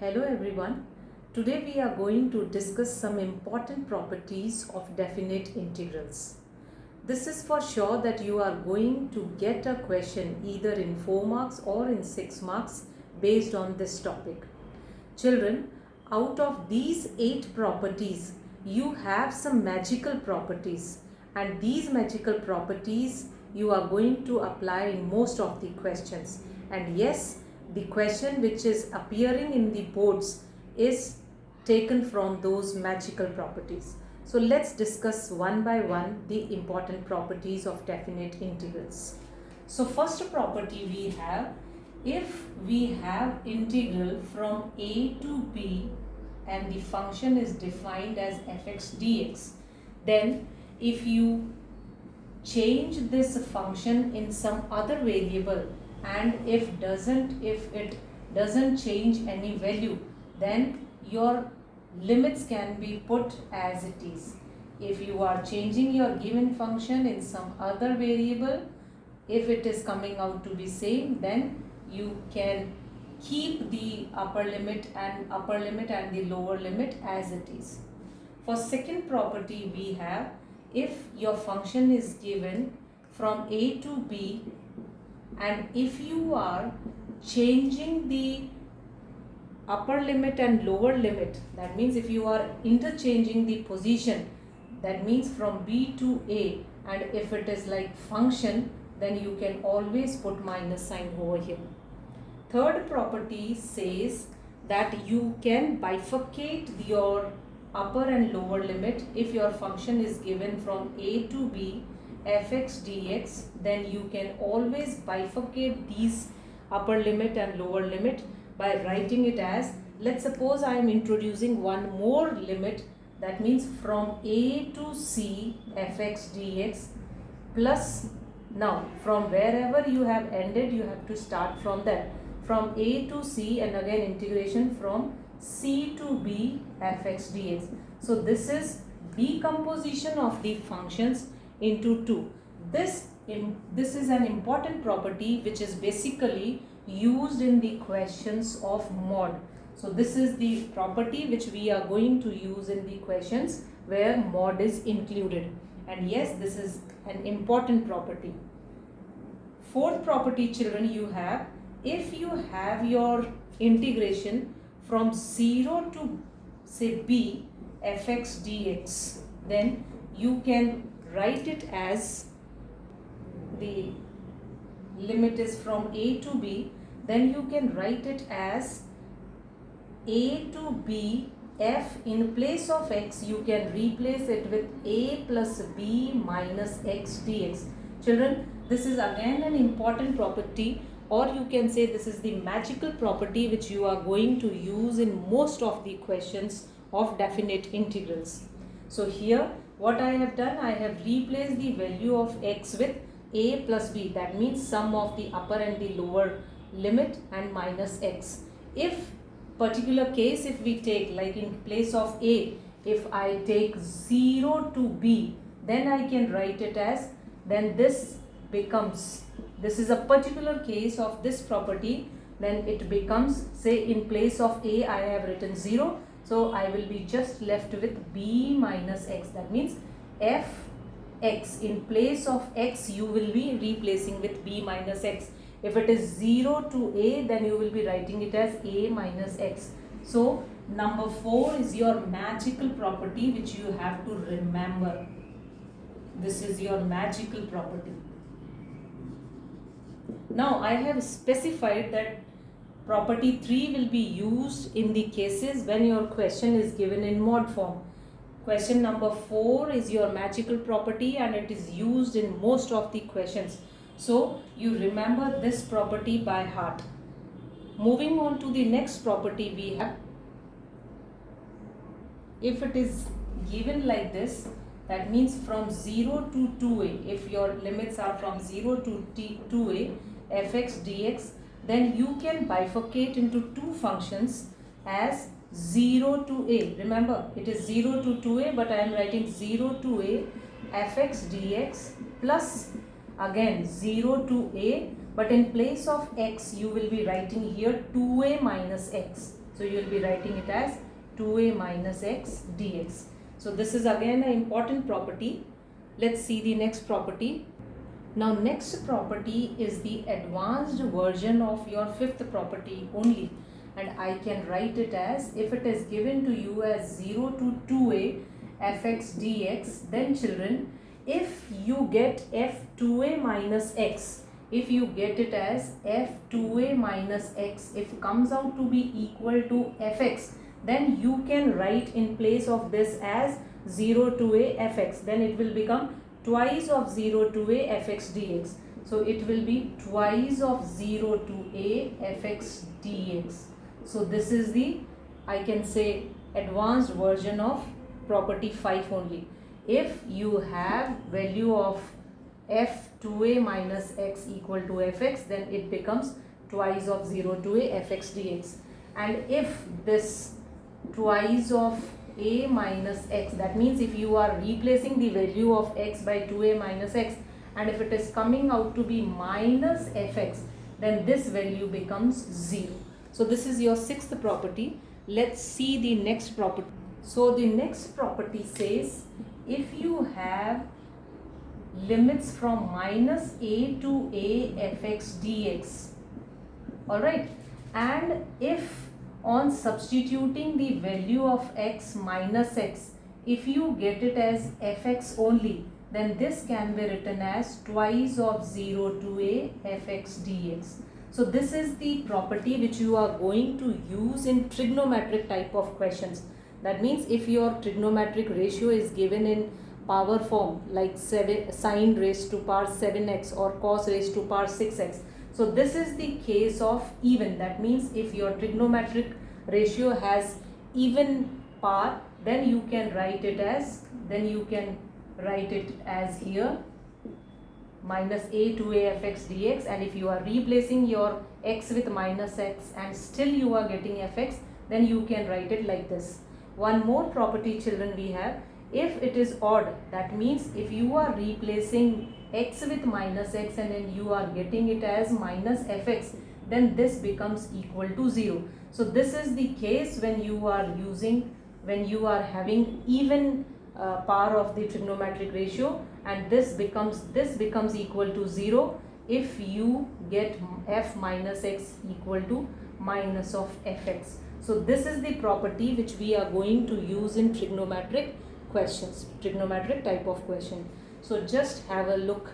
Hello everyone. Today we are going to discuss some important properties of definite integrals. This is for sure that you are going to get a question either in 4 marks or in 6 marks based on this topic. Children, out of these 8 properties, you have some magical properties, and these magical properties you are going to apply in most of the questions. And yes, the question which is appearing in the boards is taken from those magical properties. So let's discuss one by one the important properties of definite integrals. So first property we have, if we have integral from a to b and the function is defined as fx dx, then if you change this function in some other variable and if it doesn't change any value, then your limits can be put as it is. If you are changing your given function in some other variable, if it is coming out to be same, then you can keep the upper limit and the lower limit as it is. For second property we have, if your function is given from a to b and if you are changing the upper limit and lower limit, that means if you are interchanging the position, that means from b to a, and if it is like function, then you can always put minus sign over here. Third property says that you can bifurcate your upper and lower limit. If your function is given from a to b fx dx, then you can always bifurcate these upper limit and lower limit by writing it as, let's suppose I am introducing one more limit, that means from a to c fx dx plus, now from wherever you have ended you have to start from there, from a to c and again integration from c to b fx dx. So this is decomposition of the functions into two. This is an important property which is basically used in the questions of mod. So this is the property which we are going to use in the questions where mod is included, and yes, this is an important property. Fourth property, children, you have, if you have your integration from 0 to say b fx dx, then you can write it as, the limit is from a to b, then you can write it as a to b f, in place of x you can replace it with a plus b minus x dx. Children, this is again an important property, or you can say this is the magical property which you are going to use in most of the questions of definite integrals. So here what I have done, I have replaced the value of x with a plus b, that means sum of the upper and the lower limit and minus x. If particular case, if we take like in place of a, if I take 0 to b, then I can write it as, then this becomes, this is a particular case of this property, then it becomes, say in place of a I have written 0, so I will be just left with b minus x, that means f x, in place of x you will be replacing with b minus x. If it is 0 to a, then you will be writing it as a minus x. So number 4 is your magical property which you have to remember. This is your magical property. Now I have specified that property 3 will be used in the cases when your question is given in mod form. Question number 4 is your magical property and it is used in most of the questions. So you remember this property by heart. Moving on to the next property we have, if it is given like this, that means from 0 to 2a, if your limits are from 0 to 2a fx dx, then you can bifurcate into two functions as 0 to a. Remember, it is 0 to 2a, but I am writing 0 to a fx dx plus again 0 to a, but in place of x you will be writing here 2a minus x. So you will be writing it as 2a minus x dx. So this is again an important property. Let's see the next property. Now next property is the advanced version of your fifth property only, and I can write it as, if it is given to you as 0 to 2a fx dx, then children, if you get f2a minus x, if you get it as f2a minus x, if comes out to be equal to fx, then you can write in place of this as 0 to a fx, then it will become twice of 0 to a fx dx. So it will be twice of 0 to a fx dx. So this is the, I can say, advanced version of property 5 only. If you have value of f2a minus x equal to fx, then it becomes twice of 0 to a fx dx. And if this twice of a minus x, that means if you are replacing the value of x by 2a minus x, and if it is coming out to be minus fx, then this value becomes 0. So this is your sixth property. Let's see the next property. So the next property says, if you have limits from minus a to a fx dx, alright, and if on substituting the value of x minus x, if you get it as fx only, then this can be written as twice of 0 to a fx dx. So this is the property which you are going to use in trigonometric type of questions. That means if your trigonometric ratio is given in power form, like sine raised to power 7x or cos raised to power 6x, so this is the case of even. That means if your trigonometric ratio has even power, then you can write it as, here minus a to a fx dx, and if you are replacing your x with minus x and still you are getting fx, then you can write it like this. One more property, children, we have, if it is odd, that means if you are replacing x with minus x and then you are getting it as minus fx, then this becomes equal to 0. So this is the case when you are having even power of the trigonometric ratio, and this becomes equal to 0 if you get f minus x equal to minus of fx. So this is the property which we are going to use in trigonometric questions, trigonometric type of question. So just have a look